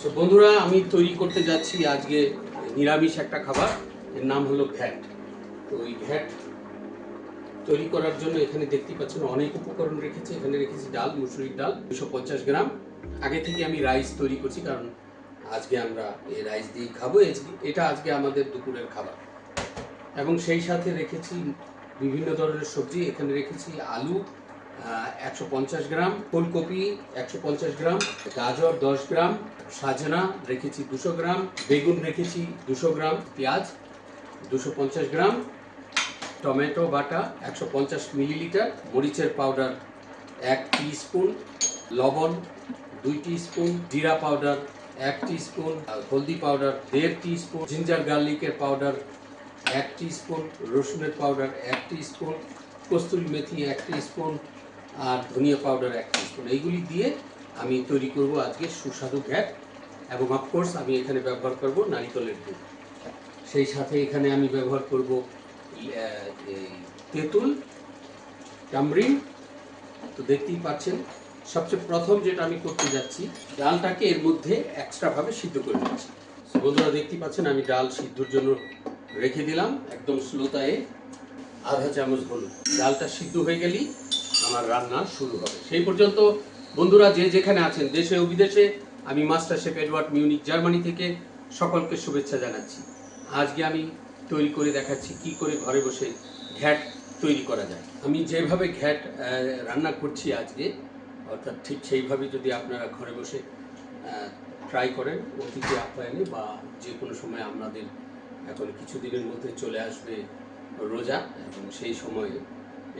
তো বন্ধুরা, আমি তৈরি করতে যাচ্ছি আজকে নিরামিষ একটা খাবার, এর নাম হলো ঘ্যাট। তো ওই ঘ্যাট তৈরি করার জন্য এখানে দেখতে পাচ্ছেন অনেক উপকরণ রেখেছি। এখানে রেখেছি ডাল, মুসুরির ডাল 250 গ্রাম। আগে থেকে আমি রাইস তৈরি করছি, কারণ আজকে আমরা এই রাইস দিয়েই খাবো। এটা আজকে আমাদের দুপুরের খাবার। এবং সেই সাথে রেখেছি বিভিন্ন ধরনের সবজি। এখানে রেখেছি আলু 150 গ্রাম, ফুলকপি 150 গ্রাম, গাজর 10 গ্রাম, সাজনা রেখেছি 200 গ্রাম, বেগুন রেখেছি 200 গ্রাম, পেঁয়াজ 250 গ্রাম, টমেটো বাটা 150 মিলিলিটার, মরিচের পাউডার 1 টিস্পুন, লবণ 2 টিস্পুন, জিরা পাউডার 1 টিস্পুন, হলদি পাউডার 1.5 টিস্পুন, জিঞ্জার গার্লিকের পাউডার 1 টিস্পুন, রসুনের পাউডার 1 টিস্পুন, কস্তুরি মেথি 1 টিস্পুন, আর ধনিয়া পাউডার 1 টিস্পুন। এইগুলি দিয়ে আমি তৈরি করব আজকে সুস্বাদু ঘ্যাট। এবং অফকোর্স আমি এখানে ব্যবহার করব নারিকেলের দুধ। সেই সাথে এখানে আমি ব্যবহার করব তেঁতুল, টামরিন। তো দেখতেই পাচ্ছেন, সবচেয়ে প্রথম যেটা আমি করতে যাচ্ছি, ডালটাকে এর মধ্যে এক্সট্রাভাবে সিদ্ধ করে নিচ্ছি। বন্ধুরা দেখতেই পাচ্ছেন, আমি ডাল সিদ্ধর জন্য রেখে দিলাম একদম স্লোতায়ে। আধা চামচ হলুদ। ডালটা সিদ্ধ হয়ে গেলেই আমার রান্না শুরু হবে। সেই পর্যন্ত বন্ধুরা, যে যেখানে আছেন, দেশে ও বিদেশে, আমি master chef Edward Munich, Germany থেকে সকলকে শুভেচ্ছা জানাচ্ছি। আজকে আমি তৈরি করে দেখাচ্ছি কি করে ঘরে বসে ঘ্যাট তৈরি করা যায়। আমি যেভাবে ঘ্যাট রান্না করছি আজকে, অর্থাৎ ঠিক সেইভাবে যদি আপনারা ঘরে বসে ট্রাই করেন, অতিথি আপ্যায়নে বা যে কোনো সময় আপনাদের এখন কিছুদিনের মধ্যে চলে আসবে রোজা, এবং সেই সময়ে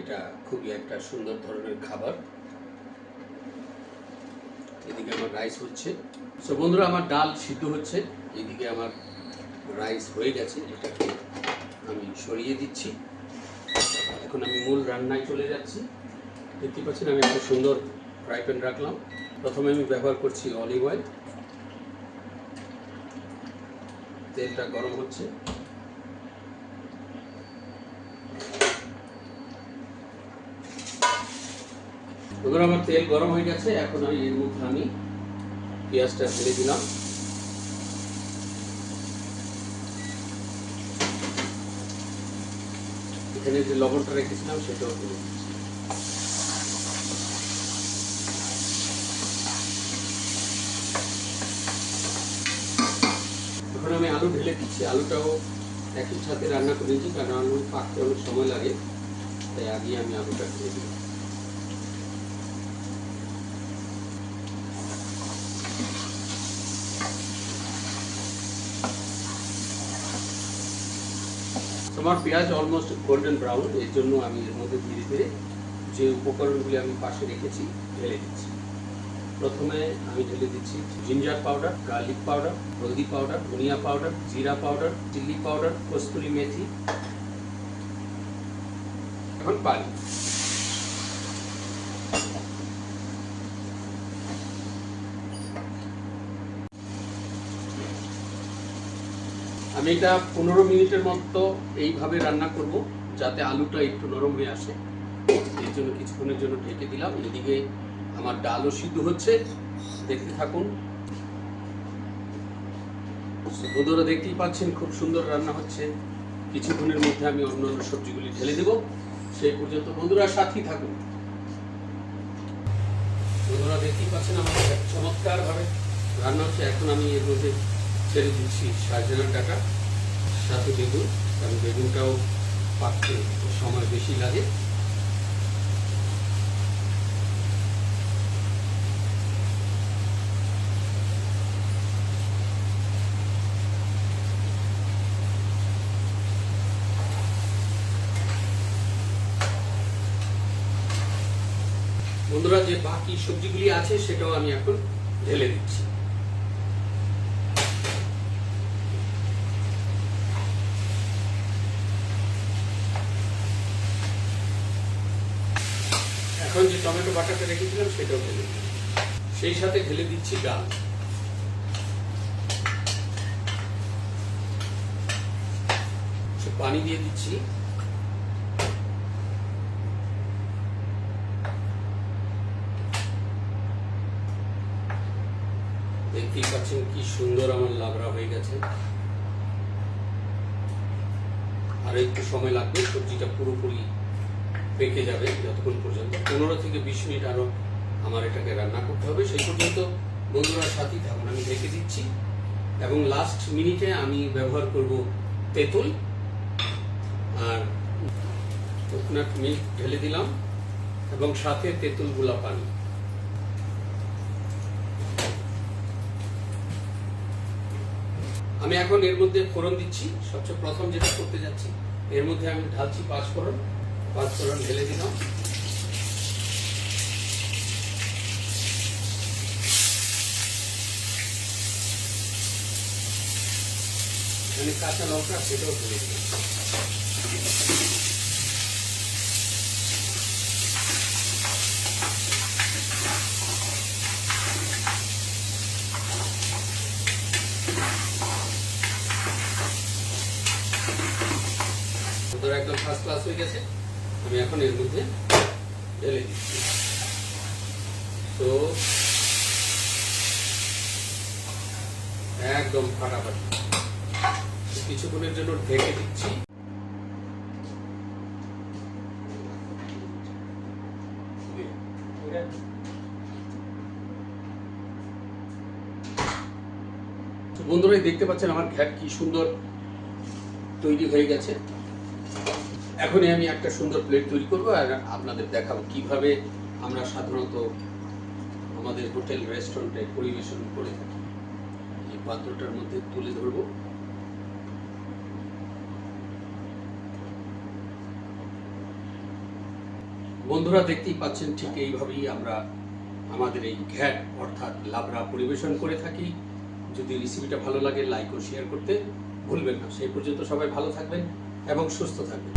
এটা খুবই একটা সুন্দর ধরনের খাবার। এদিকে আমার রাইস হচ্ছে। সো বন্ধুরা, আমার ডাল সিদ্ধ হচ্ছে, এদিকে আমার রাইস হয়ে গেছে। এটাকে আমি সরিয়ে দিচ্ছি। এখন আমি মূল রান্নায় চলে যাচ্ছি। দেখতে পাচ্ছেন, আমি একটা সুন্দর ফ্রাই প্যান রাখলাম। প্রথমে আমি ব্যবহার করছি অলিভ অয়েল। তেলটা গরম হচ্ছে। বন্ধুরা, আমার তেল গরম হয়ে গেছে। এখন আমি এর মধ্যে আমি পেঁয়াজটা ঢেলে দিলাম। এখানে যে লবণটা রেখেছিলাম সেটাও ঢেলে দিচ্ছি। এখন আমি আলু ঢেলে দিচ্ছি। আলুটাও একই সাথে রান্না করে নিচ্ছি, কারণ আলু পাকতে অনেক সময় লাগে, তাই আগে আমি আলুটা ঢেলে দিলাম। আমার পেঁয়াজ অলমোস্ট গোল্ডেন ব্রাউন, এর জন্য আমি এর মধ্যে ধীরে ধীরে যে উপকরণগুলি আমি পাশে রেখেছি ঢেলে দিচ্ছি। প্রথমে আমি ঢেলে দিচ্ছি জিঞ্জার পাউডার, গার্লিক পাউডার, হলদি পাউডার, ধনিয়া পাউডার, জিরা পাউডার, চিলি পাউডার, কস্তুরি মেথি, এখন পানি। আমি এটা 15 মিনিটের মতো এইভাবে রান্না করব, যাতে আলুটা একটু নরম হয়ে আসে। এর জন্য কিছুক্ষণের জন্য ঢেকে দিলাম। এদিকে আমার ডালও সিদ্ধ হচ্ছে, দেখতে থাকুন। বন্ধুরা দেখতেই পাচ্ছেন, খুব সুন্দর রান্না হচ্ছে। কিছুক্ষণের মধ্যে আমি অন্যান্য সবজিগুলি ঢেলে দেব। সেই পর্যন্ত বন্ধুরা সাথেই থাকুন। বন্ধুরা দেখতেই পাচ্ছেন, আমার চমৎকারভাবে রান্না হচ্ছে। এখন আমি এর মধ্যে ছেড়ে দিচ্ছি সাজনার ডাঁটা, সাথে বেগুন, কারণ বেগুনটাও পাকতে সময় বেশি লাগে। বন্ধুরা, যে বাকি সবজিগুলি আছে সেটাও আমি এখন ঢেলে দিচ্ছি। এখন যে টমেটো বাটাটা রেখেছিলাম সেটাও ঢেলে দিচ্ছি। সেই সাথে ঢেলে দিচ্ছি ডাল। পানি দিয়ে দিচ্ছি। দেখতেই পাচ্ছেন কি সুন্দর আমার লাবড়া হয়ে গেছে। আর একটু সময় লাগবে, সবজিটা পুরোপুরি পেকে যাবে। যতক্ষণ পর্যন্ত 15 থেকে 20 মিনিট আরো আমার এটাকে রান্না করতে হবে। সেই পর্যন্ত বন্ধুরা সাথেই থাকুন, আমি ঢেকে দিচ্ছি। এবং লাস্ট মিনিটে আমি ব্যবহার করব তেঁতুল আর কোকোনাট মিল্ক ঢেলে দিলাম এবং সাথে তেঁতুল গুলা পানি। আমি এখন এর মধ্যে ফোড়ন দিচ্ছি। সবচেয়ে প্রথম যেটা করতে যাচ্ছি, এর মধ্যে আমি ঢালছি পাঁচফোড়ন ঢেলে দিলাম। এখানে কাঁচা লঙ্কা, সেটাও ঢেলে দিলাম। একদম ফার্স্ট ক্লাস হয়ে গেছে। আমি এখন এর মধ্যে ঢেলে দিচ্ছি। তো একদম ফাটাফাটি, কিছুক্ষণের জন্য ঢেকে দিচ্ছি। বন্ধুরা দেখতে পাচ্ছেন আমার ঘ্যাট কি সুন্দর তৈরি হয়ে গেছে। এখনই আমি একটা সুন্দর প্লেট তৈরি করব আর আপনাদের দেখাবো কিভাবে আমরা সাধারণত আমাদের হোটেল রেস্টুরেন্টে পরিবেশন করে থাকি। এই পাত্রটার মধ্যে তুলে ধরবো। বন্ধুরা দেখতেই পাচ্ছেন ঠিক এইভাবেই আমরা আমাদের এই ঘ্যাট অর্থাৎ লাবড়া পরিবেশন করে থাকি। যদি রেসিপিটা ভালো লাগে লাইক ও শেয়ার করতে ভুলবেন না। সেই পর্যন্ত সবাই ভালো থাকবেন এবং সুস্থ থাকবেন।